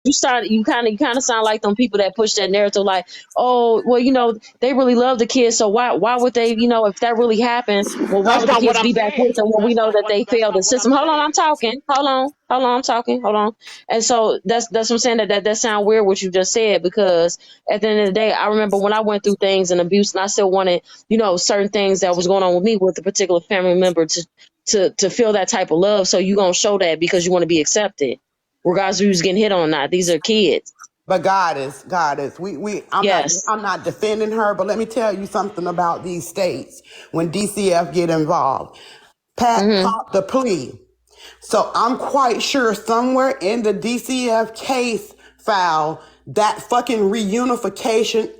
You kind of sound like them people that push that narrative, like, oh, well, they really love the kids, so why would they, if that really happened, well, why That's would the not what kids I'm be back with saying. them when we know that they That's failed the not what I'm system? Hold on, I'm saying. talking. Hold on, I'm talking. Hold on. And so that's what I'm saying, that sound weird what you just said, because at the end of the day, I remember when I went through things and abuse, and I still wanted, certain things that was going on with me with a particular family member to feel that type of love. So you gonna show that because you want to be accepted, regardless of who's getting hit on or not. These are kids. But goddess, Yes. I'm not defending her, but let me tell you something about these states when DCF get involved. Pat Mm-hmm. caught the plea. So I'm quite sure somewhere in the DCF case file, that fucking reunification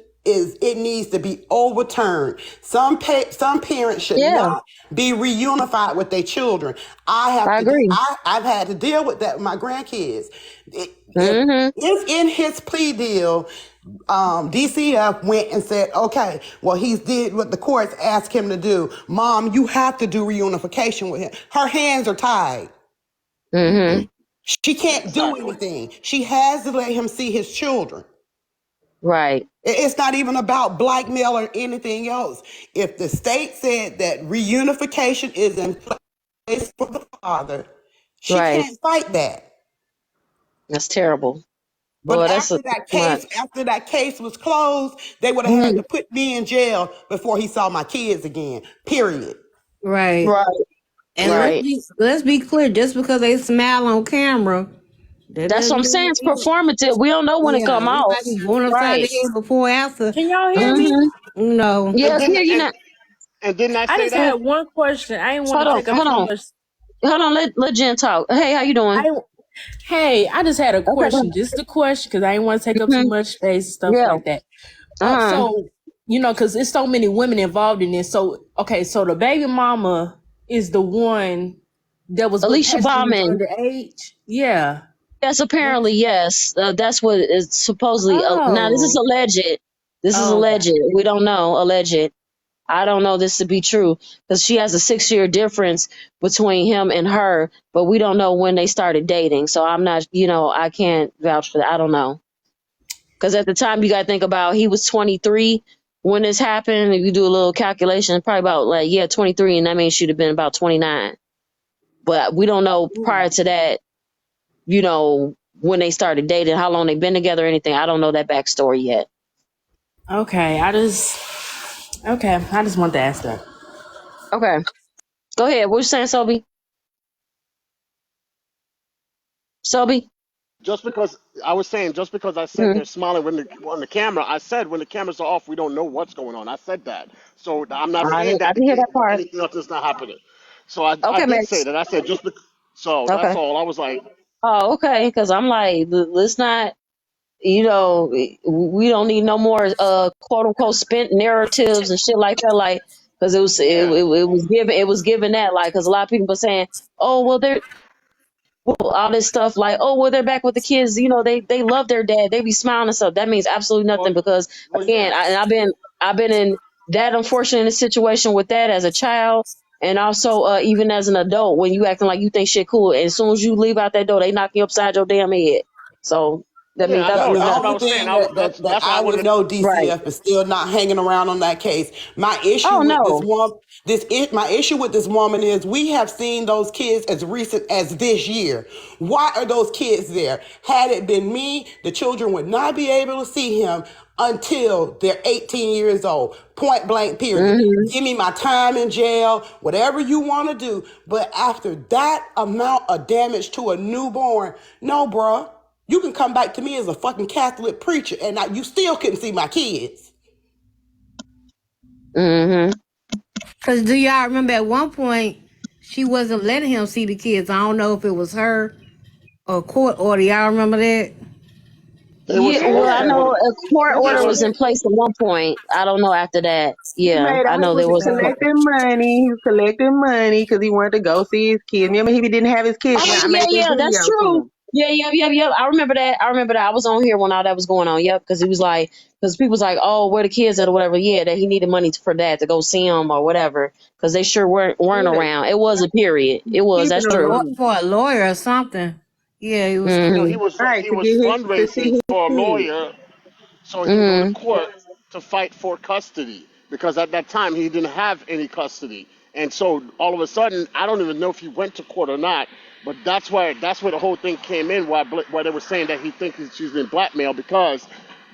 it needs to be overturned. Some parents should Yeah, not be reunified with their children. I agree. I've had to deal with that with my grandkids. Mm-hmm. If in his plea deal, DCF went and said, okay, well, he did what the courts asked him to do. Mom, you have to do reunification with him. Her hands are tied. Mm-hmm. She can't do Exactly. anything. She has to let him see his children. Right. It's not even about blackmail or anything else. If the state said that reunification is in place for the father, she Right. can't fight that. That's terrible. But Boy, that's a much. after that case was closed, they would have had Mhm. to put me in jail before he saw my kids again. Period. Right. Right. And Right. let's be clear, just because they smile on camera, that That's what doesn't I'm saying. It's mean performative. We don't know when it yeah, come they out. might be going upside the Right. head before after. Can y'all hear me? Mm-hmm. No. Yeah, And I didn't hear you and, now. and didn't I I say just that? had one question. I didn't want Hold to on. take up Hold too on. much. Hold on. Let Jen talk. Hey, how you doing? I Hey, I just had a Okay. Go question, just a question, because I didn't want to take up too ahead. much space and stuff Yeah. like that. Uh-huh. So because there's so many women involved in this. So okay, so the baby mama is the one that was with Alicia Patrick who's Bauman. underage. Yeah. Yes, apparently, yes. That's what is supposedly. Now, this is Oh. alleged. This is Oh, okay. alleged. We don't know. Alleged. I don't know this to be true because she has a 6-year difference between him and her, but we don't know when they started dating. So I'm not, I can't vouch for that. I don't know. Because at the time, you got to think about he was 23 when this happened. If you do a little calculation, probably about 23, and that means she'd have been about 29. But we don't know prior to that, when they started dating, how long they've been together, anything. I don't know that backstory yet. Okay. I just wanted to ask that. Okay, go ahead. What you saying, Sobe? Sobe? Just because I was saying, just because I said Hmm. they're smiling on the camera, I said when the cameras are off, we don't know what's going on. I said that. So I'm not I saying I that didn't hear that part. anything else is not happening. So I Okay, did say Max. that. I said so Okay. that's all. I was like, Oh, okay. Because I'm like, let's not. We don't need no more quote unquote spent narratives and shit like that. Like, because yeah. it was given that, like, because a lot of people were saying, oh well, they're all this stuff like, oh well, they're back with the kids. They love their dad. They be smiling and stuff. That means absolutely nothing, Well, because well, again, yeah. I've been in that unfortunate situation with that as a child. And also, even as an adult, when you acting like you think shit cool, and as soon as you leave out that door, they knock you upside your damn head. So that means Yeah, I The, know. the absolutely That's what I only nothing. was saying. thing that That's why I I would wanted. know Right. DCF is still not hanging around on that case. Oh no. My issue with this woman is we have seen those kids as recent as this year. Why are those kids there? Had it been me, the children would not be able to see him until they're 18 years old. Point blank, period. Hmm. Give me my time in jail, whatever you want to do. But after that amount of damage to a newborn, no, bruh. You can come back to me as a fucking Catholic preacher and you still couldn't see my kids. Hmm. Because do y'all remember at one point she wasn't letting him see the kids? I don't know if it was her or court order. Y'all remember that? They were Yeah. Well, supposed I to. Yeah. know a court That's They what order she were. was in did. place at one point. I don't know after that. He Yeah, made I out he know was there was. collecting money. He was collecting money because he wanted to go see his kids. Remember, he didn't have his kids when Oh I yeah, made that yeah, that's video to true. him. Yeah, yeah, yeah, yeah. I remember that. I remember that. I was on here when all that was going on. Yep, because he was like, because people was like, oh, where the kids at or whatever. Yeah, that he needed money for that to go see them or whatever, because they sure weren't Yeah, around. It was a period. It was. keeping That's them true. money. For a lawyer or something. Yeah, he was You know, Mm-hmm. Right, he to was get his to see fundraising his for a kids. lawyer so he can go to Mm-hmm. court to fight for custody because at that time he didn't have any custody. And so all of a sudden, I don't even know if he went to court or not, but that's where the whole thing came in. Why they were saying that he thinks she's been blackmailed because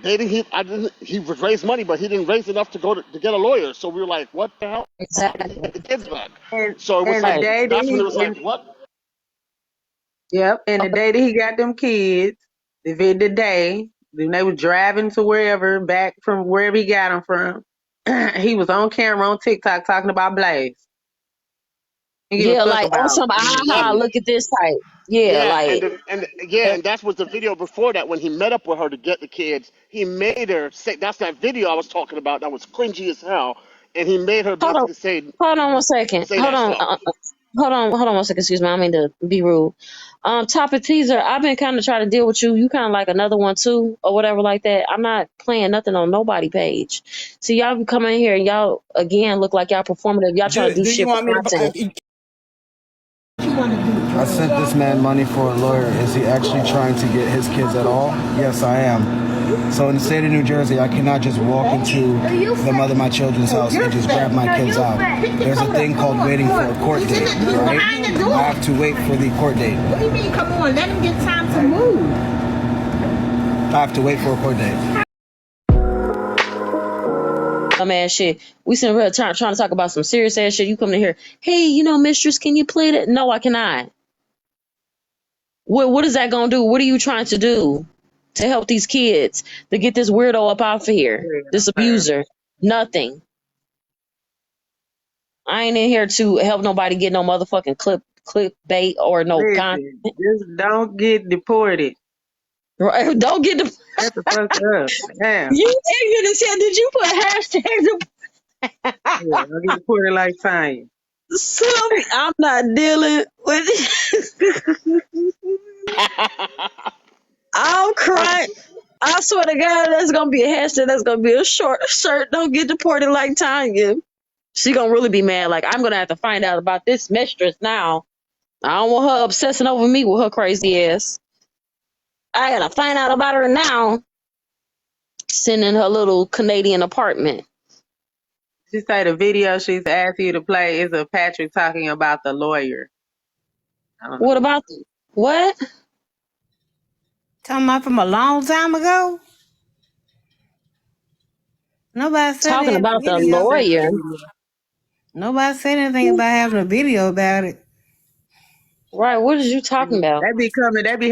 they didn't. He was raised money, but he didn't raise enough to to get a lawyer. So we were like, what the hell? How did he Exactly. get the kids back? And So it was and the like Right. day that that's when it was he like, and what? yep, and the day that he got them kids, the day when they was driving to wherever, back from wherever he got them from, he was on camera on TikTok talking about Blaze. He give a Yeah, fuck like on about some aha, Exactly. look at this type. Yeah, Yeah, like and that was the video before that when he met up with her to get the kids. He made her say that's that video I was talking about that was cringy as hell, and he made her hold on, basically hold on one second. say that stuff. Hold on one second. Excuse me. I mean to be rude. Topic teaser. I've been kind of trying to deal with you. You kind of like another one too, or whatever like that. I'm not playing nothing on nobody page. See, y'all be coming in here and y'all again look like y'all performative. Y'all trying to do Do you shit for want me content. to? I sent this man money for a lawyer. Is he actually trying to get his kids at all? Yes, I am. So in the state of New Jersey, I cannot just walk into the mother of my children's house and just grab my kids out. There's a thing called waiting for a court date, right? I have to wait for the court date. What do you mean? Come on, let him get time to move. I have to wait for a court date. Dumb ass shit. We sitting here trying to talk about some serious ass shit. You come in here, hey, mistress, can you play that? No, I cannot. What is that gonna do? What are you trying to do to help these kids to get this weirdo up off of here? This abuser. Nothing. I ain't in here to help nobody get no motherfucking clip bait or no con. Listen, just don't get deported. Right? Don't get the Shut the fuck up. Damn. you ignorant as hell. Did you put hashtag Yeah, don't get deported like Tanya. I'm not dealing with I'm crying. I swear to God, that's gonna be a hashtag. That's gonna be a short shirt. Don't get deported like Tanya. She gonna really be mad. Like I'm gonna have to find out about this mistress now. I don't want her obsessing over me with her crazy ass. I gotta find out about her now. Sitting in her little Canadian apartment. She say the video she's asking you to play is of Patrick talking about the lawyer. I don't What know. about what? Talking about from a long time ago? Nobody said they Talking had a about the She video. sent the lawyer. video. Nobody said anything about having a video about it. Right, what is you talking about? They be coming, they be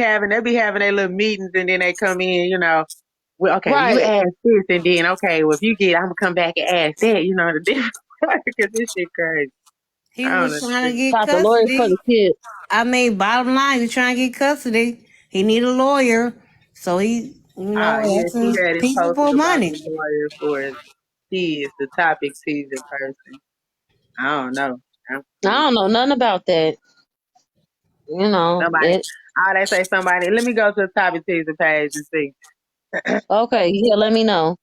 having their little meetings and then they come in, well, okay, well, you Right. ask this and then, okay, well, if you get, I'm gonna come back and ask that, the different, because this shit crazy. He I don't was trying to understand. get About the lawyer for the custody. kid. I mean, bottom line, he's trying to get custody. He need a lawyer. So he, Yeah, that's she his had it people posted for about money. the lawyer for his kids, the topic teaser person. I don't know. I don't know nothing about that. Somebody, It they say somebody, let me go to the topic teaser page and see. okay, yeah, let me know.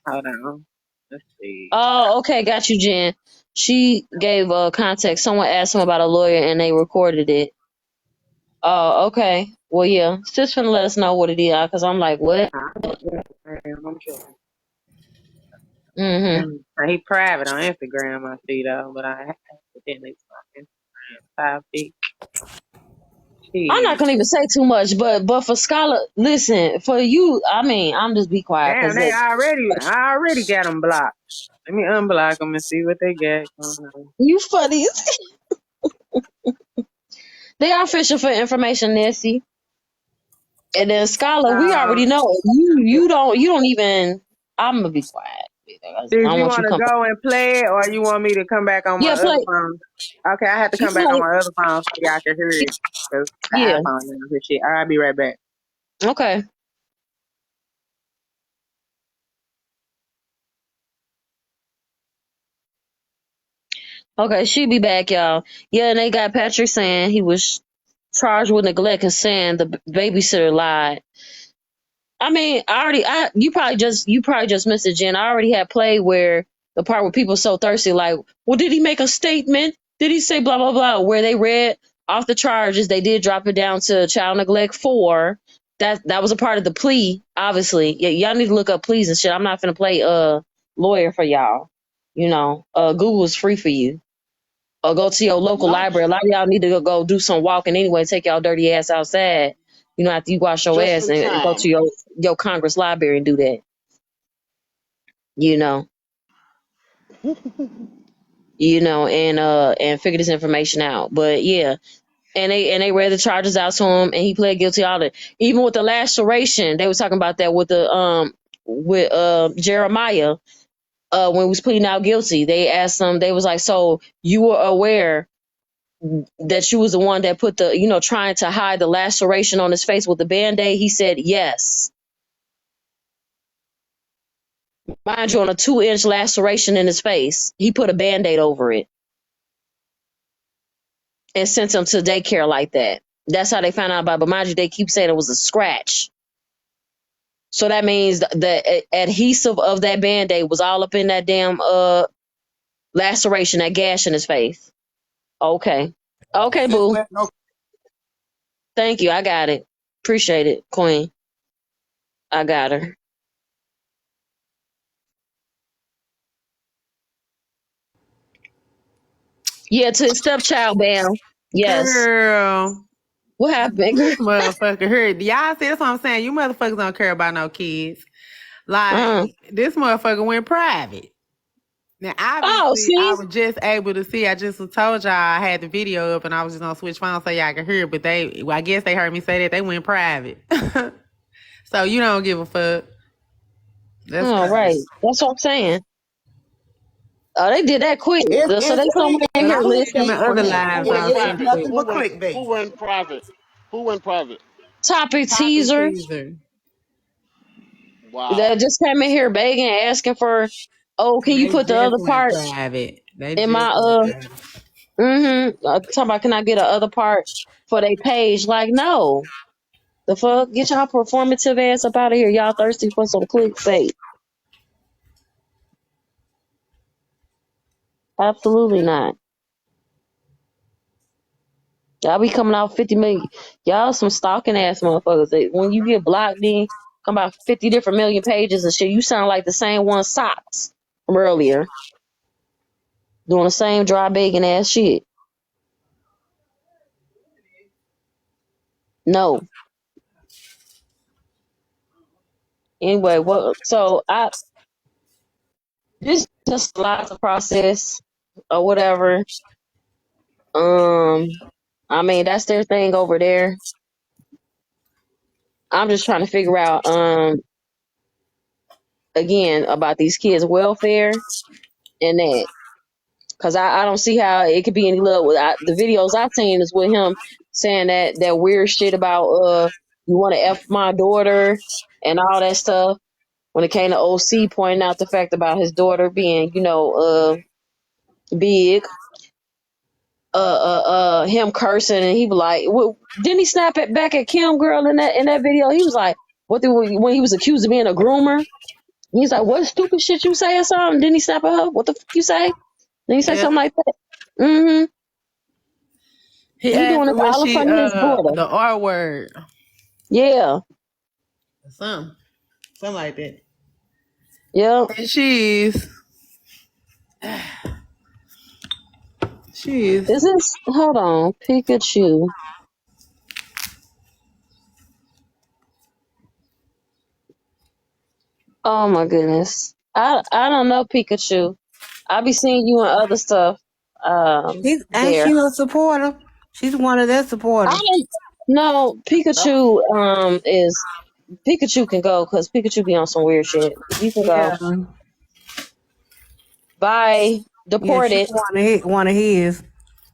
Hold on. Let's see. Oh, okay, got you, Jen. She gave context. Someone asked him about a lawyer and they recorded it. Oh, okay. Well, yeah. Sis finna let us know what it is, because I'm like, what? I'm sure. Mm-hmm. He private on Instagram, I see though, but I accidentally saw Instagram 5 feet. I'm not Jeez. gonna even say too much, but for Scholar, listen, for you, I mean, I'm just be quiet, Damn, because I already got them blocked. Let me unblock them and see what they got going on. you funny. They are fishing for information, Nessie. And then Scholar, we already know you don't even. I'm gonna be quiet. I Did don't you want you want to to come. go and play it, or you want me to come back on my Yeah, other play. phone? Okay, I have to You come back on play. my other phone so y'all can hear it. Cause the Yeah. iPhone doing this shit. All right, I'll be right back. Okay. Okay, she be back, y'all. Yeah, and they got Patrick saying he was charged with neglect and saying the babysitter lied. I mean, you probably just missed it, Jen. I already had played where the part where people so thirsty, like, well, did he make a statement? Did he say blah blah blah? Where they read off the charges. They did drop it down to child neglect 4. That was a part of the plea, obviously. Yeah, y'all need to look up pleas and shit. I'm not finna play lawyer for y'all. Google is free for you. Or go to your local Not library. A lot of y'all need to go do some walking anyway. Take y'all dirty ass outside. After you wash your just ass in and go time. to your Congress library and do that. And figure this information out. But yeah, and they read the charges out to him, and he pled guilty. All that, even with the laceration, they was talking about that with the with Jeremiah. When he was pleading out guilty, they asked him. They was like, "So you were aware that you was the one that put the trying to hide the laceration on his face with the Band-Aid?" He said, "Yes." Mind you, on a 2-inch laceration in his face, he put a Band-Aid over it and sent him to daycare like that. That's how they found out about it. But mind you, they keep saying it was a scratch. So that means the adhesive of that Band-Aid was all up in that damn laceration, that gash in his face. Okay. Okay, boo. Thank you. I got it. Appreciate it, Queen. I got her. Yeah, to his stepchild, Bam. Yes. Girl, What happened, girl? motherfucker heard. Y'all see, that's what I'm saying. You motherfuckers don't care about no kids. Uh-huh. Like, this motherfucker went private. Now, Oh, obviously, I see? was just able to see. I just told y'all I had the video up and I was just gonna switch phones so y'all could hear. But I guess they heard me say that they went private. So you don't give a fuck. That's Oh, right. crazy. That's what I'm saying. Oh, they did that quick. So It's they come in But here I clickbait. see them listening. in Who other who lives who went off It's too. private? nothing Quick. but Who went clickbait. who went private? Who went private? Topic Topic teaser teaser. Wow. that just came in here begging, asking for, oh, can you They put the just other went part private. They in my just went private. talking about, can I get a other part for their page? Like, no. The fuck? Get y'all performative ass up out of here. Y'all thirsty for some clickbait. Absolutely not. Y'all be coming out 50 million. Y'all some stalking ass motherfuckers. When you get blocked, then come out 50 different million pages and shit. You sound like the same one socks from earlier. Doing the same dry begging ass shit. No. Anyway, so this just a lot to process or whatever. I mean, that's their thing over there. I'm just trying to figure out, again, about these kids' welfare and that. Because I don't see how it could be any love. The videos I've seen is with him saying that weird shit about, you want to F my daughter and all that stuff. When it came to OC pointing out the fact about his daughter being, big, him cursing, and he was like, didn't he snap it back at Kim girl in that video? He was like, when he was accused of being a groomer, he's like, what stupid shit you say or something? Didn't he snap at her? What the fuck you say? Then he say Yeah. something like that. Mm-hmm. He He asked doing her it what all in she front of his daughter. the R word. Yeah. Something like that. Yep. And she's Is this, hold on, Pikachu. Oh my goodness. I don't know, Pikachu. I be seeing you and other stuff. Ain't There. she a supporter? She's one of their I supporters. don't know. Pikachu is Pikachu can go because Pikachu be on some weird shit. You can Yeah. go. Bye. Yeah, she's Deported. one of his.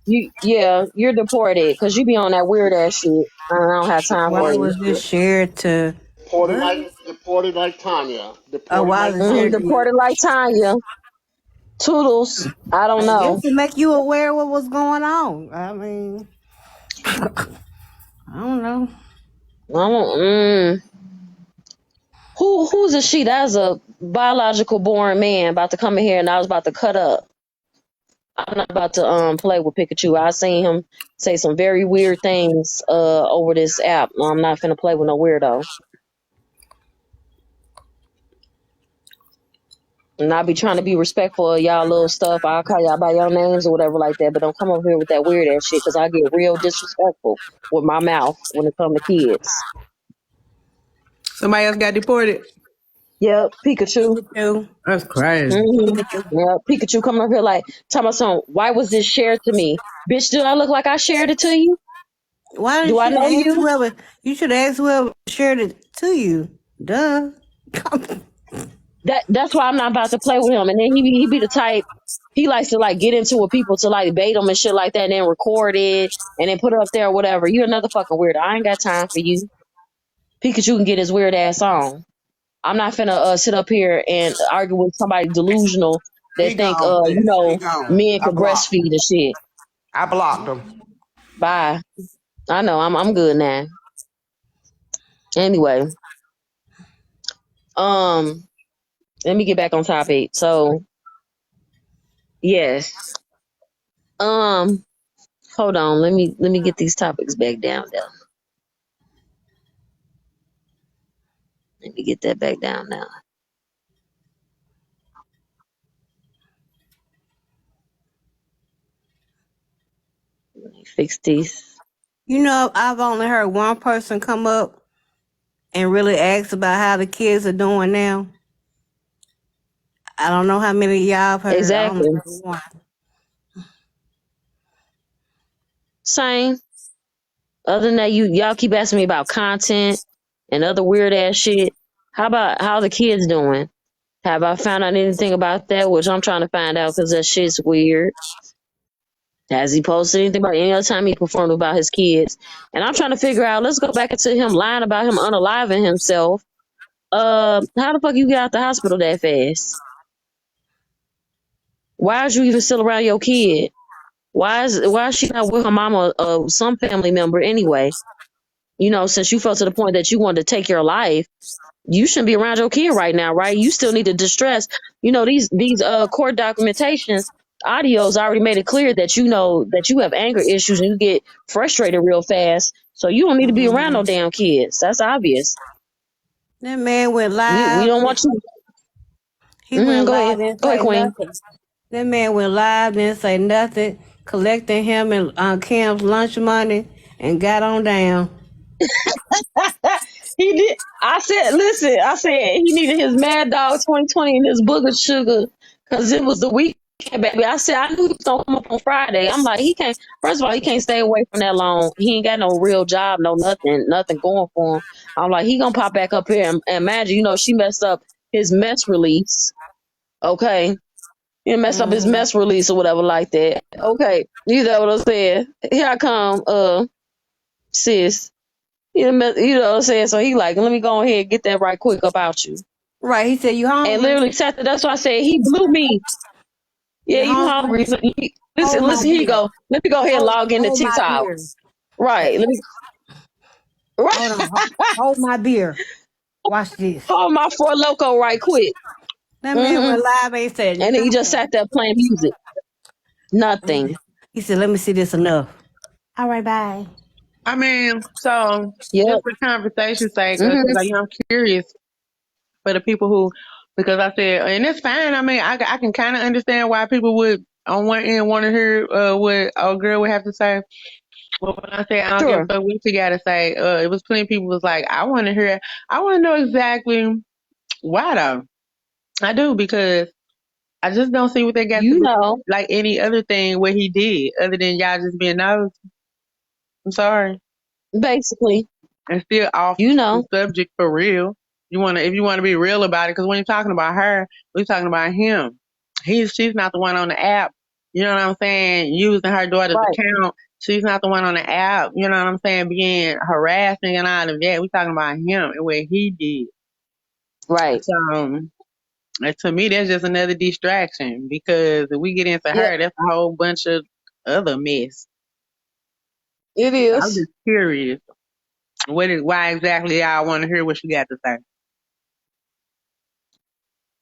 You're deported because you be on that weird ass shit. I don't have time Why for you. was this shared to what? Deported like Tanya. Oh, Deported why like was it shared Tanya. to Deported like Tanya. Toodles. I don't I guess know. to make you aware of what was going on. I mean, I don't know. I don't. Who's a she? That's a biological born man about to come in here, and I was about to cut up. I'm not about to play with Pikachu. I seen him say some very weird things over this app. I'm not finna play with no weirdo. And I be trying to be respectful of y'all little stuff. I'll call y'all by your names or whatever like that, but don't come over here with that weird ass shit because I get real disrespectful with my mouth when it comes to kids. Somebody else got deported. Yep, Pikachu. Pikachu. That's crazy. Yeah, Pikachu coming up here like, talking about something, why was this shared to me? Bitch, do I look like I shared it to you? Why Do didn't I you know ask you? whoever? You should ask whoever shared it to you. Duh. That's why I'm not about to play with him. And then he be the type, he likes to like get into with people to like bait them and shit like that and then record it and then put it up there or whatever. You another fucking weirdo. I ain't got time for you. Pikachu can get his weird ass on. I'm not finna sit up here and argue with somebody delusional that He think gone, sis. He gone. men I can blocked him. breastfeed and shit. I blocked him. Bye. I know I'm good now. Anyway, let me get back on topic. So yes. Hold on, let me get these topics back down there. Let me get that back down now. Let me fix these. You know, I've only heard one person come up and really ask about how the kids are doing now. I don't know how many of y'all have heard. I only Exactly. heard one. Same. Other than that, y'all keep asking me about content and other weird ass shit. How about how the kids doing? Have I found out anything about that? Which I'm trying to find out because that shit's weird. Has he posted anything about any other time he performed about his kids? And I'm trying to figure out, let's go back into him lying about him unaliving himself. How the fuck you get out the hospital that fast? Why is you even still around your kid? Why is she not with her mama or some family member anyway? You know, since you felt to the point that you wanted to take your life, you shouldn't be around your kid right now, right? You still need to distress. You know, these court documentations, audios already made it clear that you know that you have anger issues and you get frustrated real fast. So you don't need to be around no damn kids. That's obvious. That man went We live. don't want you. He went Go live ahead. and Go ahead, say Queen. nothing. That man went live didn't say nothing, collecting him and Cam's lunch money and got on down. He did. I said, listen, I said he needed his Mad Dog 2020 and his Booger Sugar because it was the weekend, baby. I said, I knew he was going to come up on Friday. I'm like, first of all, he can't stay away from that long. He ain't got no real job, no nothing going for him. I'm like, he going to pop back up here and imagine, you know, she messed up his mess release. Okay. He messed up his mess release or whatever like that. Okay. You know what I'm saying? Here I come, sis. You know what I'm saying? So he like, let me go ahead and get that right quick about you. Right, he said, you And hungry? literally sat there. That's why I said he blew me. Yeah, You you hungry? hungry. So Hold my listen, here you beer. go. Let me go ahead and log into Hold my TikTok. beer. Right. Let me Hold on. Hold my beer. Watch this. hold my Four Loco right quick. That man hmm went live and he said, And then he just sat there playing music. Nothing. he said, let me see this enough. All right, bye. I mean, so Yep. just for conversation's sake, hmm because I'm curious for the people who, because I said, and it's fine. I mean, I can kind of understand why people would on one end want to hear what a girl would have to say. But when I say I don't give Sure. a fuck what you gotta say, it was plenty of people was like, I want to hear, I want to know exactly why though. I do because I just don't see what they got to You do know, like any other thing what he did other than y'all just being nosy. I'm sorry. basically, And still off you the know, subject for real. If you want to be real about it, because when you're talking about her, we're talking about him. She's not the one on the app. You know what I'm saying? Using her daughter's right, account. She's not the one on the app. You know what I'm saying? Being harassing and all of that. We're talking about him and what he did. right. So, and to me, that's just another distraction because if we get into Yep, her, that's a whole bunch of other mess. it I'm is. just curious. Why exactly y'all want to hear what she got to say?